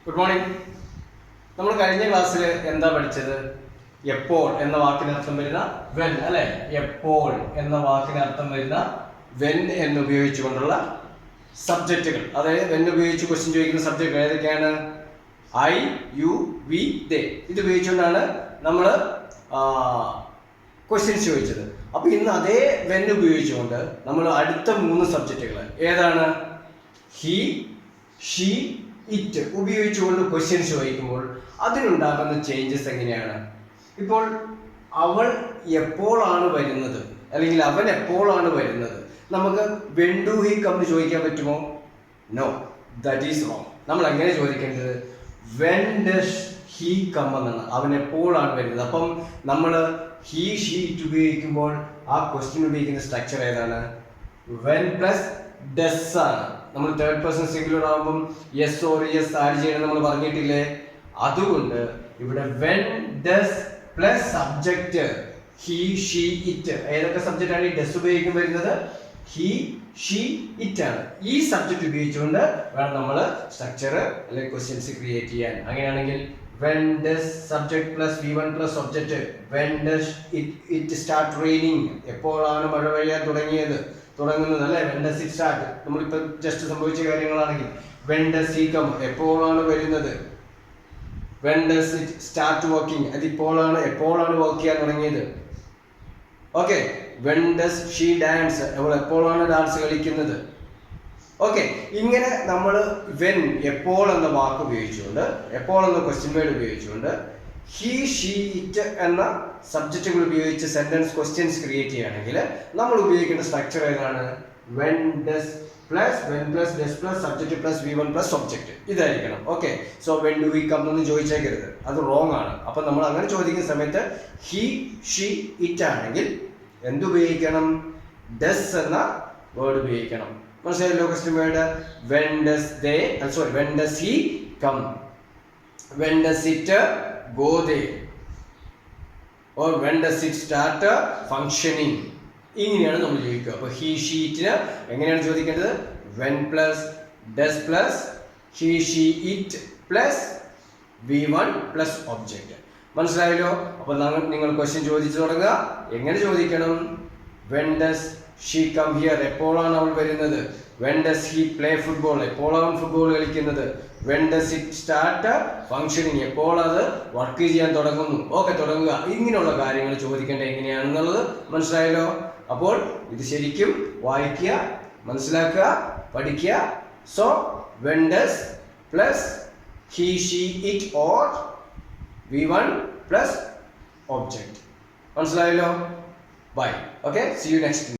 Good morning. നമ്മൾ കഴിഞ്ഞ ക്ലാസ്സിൽ എന്താ പഠിച്ചത്? എപ്പോൾ എന്ന വാക്കിനർത്ഥം വരുന്ന വെൻ അല്ലെ? എപ്പോൾ എന്ന വാക്കിനർത്ഥം വരുന്ന വെൻ എന്നുപയോഗിച്ചുകൊണ്ടുള്ള സബ്ജക്റ്റുകൾ, അതായത് വെൻ ഉപയോഗിച്ച് ക്വസ്റ്റ്യൻ ചോദിക്കുന്ന സബ്ജക്റ്റുകൾ ഏതൊക്കെയാണ്? ഐ, യു, വി, ദേ. ഇത് ഉപയോഗിച്ചുകൊണ്ടാണ് നമ്മൾ ക്വസ്റ്റ്യൻസ് ചോദിച്ചത്. അപ്പൊ ഇന്ന് അതേ വെൻ ഉപയോഗിച്ചുകൊണ്ട് നമ്മൾ അടുത്ത 3 സബ്ജക്റ്റുകൾ ഏതാണ്? ഹി, ഷീ, ഇറ്റ് ഉപയോഗിച്ചുകൊണ്ട് ക്വസ്റ്റ്യൻസ് ചോദിക്കുമ്പോൾ അതിനുണ്ടാകുന്ന ചേഞ്ചസ് എങ്ങനെയാണ്? ഇപ്പോൾ അവൾ എപ്പോഴാണ് വരുന്നത്, അല്ലെങ്കിൽ അവൻ എപ്പോഴാണ് വരുന്നത്, നമുക്ക് വെൻ ഡു ഹി കം എന്ന് ചോദിക്കാൻ പറ്റുമോ? No, that is wrong. നമ്മൾ എങ്ങനെ ചോദിക്കേണ്ടത്? വെൻ ഡസ് ഹി കം എന്നാണ്. അവൻ എപ്പോഴാണ് വരുന്നത്. അപ്പം നമ്മൾ ഹി, ഷീ, ഇറ്റ് ഉപയോഗിക്കുമ്പോൾ ആ ക്വസ്റ്റ്യൻ ഉപയോഗിക്കുന്ന സ്ട്രക്ചർ ഏതാണ്? വെൻ പ്ലസ് ഡസ് ആണ്. നമ്മൾ തേർഡ് പേഴ്സൺ സിംഗുലർ ആകുമ്പോൾ യെസ് ഓർ യെസ് ആഡ് ചെയ്യണം നമ്മൾ പറഞ്ഞിട്ടില്ലേ? അതുകൊണ്ട് ഇവിടെ when does plus subject he, she, it. ഏതൊക്കെ സബ്ജക്റ്റ് ആണ് ഈ ഡസ് ഉപയോഗിക്കും വരുന്നത്? ഹി, ഷീ, ഇറ്റ് ആണ്. ഈ സബ്ജക്റ്റ് ഉപയോഗിച്ചുകൊണ്ട് വേണം നമ്മൾ സ്ട്രക്ചർ അല്ലെങ്കിൽ ക്വസ്റ്റ്യൻസ് ക്രിയേറ്റ് ചെയ്യാൻ. അങ്ങനെയാണെങ്കിൽ when does subject plus v1 plus object, when does it start raining, എപ്പോഴാണ് മഴ പെയ്യാൻ തുടങ്ങുന്നത് അല്ലെ? when does it start, നമ്മളിപ്പോൾ ജസ്റ്റ് സംഭവിച്ച കാര്യങ്ങളാണെങ്കിൽ when does he come, എപ്പോഴാണ് വരുന്നത്? when does it start working, അത് എപ്പോഴാണ് വർക്ക് ചെയ്യാൻ തുടങ്ങിയത്? Okay. when does she dance, അവൾ എപ്പോഴാണ് ഡാൻസ് കളിക്കുന്നത്? ഓക്കെ. ഇങ്ങനെ നമ്മൾ വെൻ, എപ്പോൾ എന്ന വാക്ക് ഉപയോഗിച്ചുകൊണ്ട്, എപ്പോൾ എന്ന ക്വസ്റ്റ്യൻ വേർഡ് ഉപയോഗിച്ചുകൊണ്ട് ഹി, ഷീ, ഇറ്റ് എന്ന സബ്ജക്റ്റുകൾ ഉപയോഗിച്ച് സെന്റൻസ് ക്വസ്റ്റ്യൻസ് ക്രിയേറ്റ് ചെയ്യുകയാണെങ്കിൽ നമ്മൾ ഉപയോഗിക്കേണ്ട സ്ട്രക്ചർ ഏതാണ്? When does plus when plus does plus subject plus v1 plus object. ഇതായിരിക്കണം. Okay. So when do we come എന്ന് ചോദിച്ചേക്കരുത്, അത് റോങ് ആണ്. അപ്പൊ നമ്മൾ അങ്ങനെ ചോദിക്കുന്ന സമയത്ത് ഹി, ഷീ, ഇറ്റ് ആണെങ്കിൽ എന്തുപയോഗിക്കണം? ഡസ് എന്ന വേർഡ് ഉപയോഗിക്കണം. മനസ്സിലായല്ലോ? Question word when does he come, when does it go there, or when does it start functioning. ഇങ്ങനെയാണ് നമ്മൾ ചോദിക്കുക. അപ്പൊ ഹി, ഷീ, ഇറ്റിന് എങ്ങനെയാണ് ചോദിക്കേണ്ടത്? when plus does plus he, she, it plus v1 plus object. മനസ്സിലായല്ലോ? അപ്പൊ നിങ്ങൾ ക്വസ്റ്റ്യൻ ചോദിച്ചു തുടങ്ങുക. എങ്ങനെ ചോദിക്കണം? when does she come here, എപ്പോഴാണ് അവൾ വരുന്നത്? when does he play football, എപ്പോഴാണ് ഫുട്ബോൾ കളിക്കുന്നത്? when does it start functioning, എപ്പോൾ അത് വർക്ക് ചെയ്യാൻ തുടങ്ങുന്നു? ഓക്കെ, തുടങ്ങുക. ഇങ്ങനെയുള്ള കാര്യങ്ങൾ ചോദിക്കേണ്ടത് എങ്ങനെയാണെന്നുള്ളത് മനസ്സിലായല്ലോ? അപ്പോൾ ഇത് ശരിക്കും വായിക്കുക, മനസ്സിലാക്കുക, പഠിക്കുക. So when does plus he, she, it or v1 plus object. മനസ്സിലായല്ലോ? Bye. Okay, see you next.